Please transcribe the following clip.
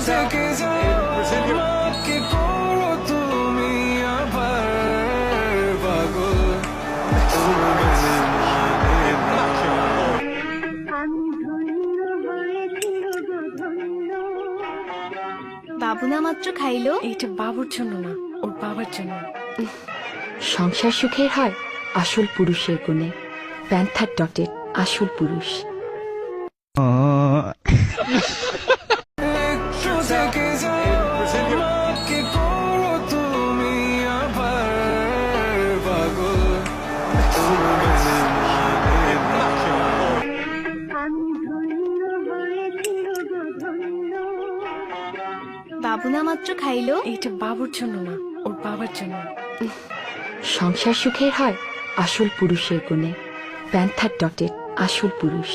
থেকে যাও আমাকে করো তুমি আবার পাগল বাবু না মাত্র খাইলো। এইটা বাবুর জন্য না, ওর বাবার জন্য। সংসার সুখের হয় আসল পুরুষের গুণে। প্যান্থার ডটের আসল পুরুষ। একটু থেকে যাও আমাকে করো তুমি আবার পাগল বাবু না মাত্র খাইলো। এইটা বাবুর জন্য না, ওর বাবার জন্য। সংসার সুখের হয় আসল পুরুষের গুণে। প্যান্থার ডটের আসল পুরুষ।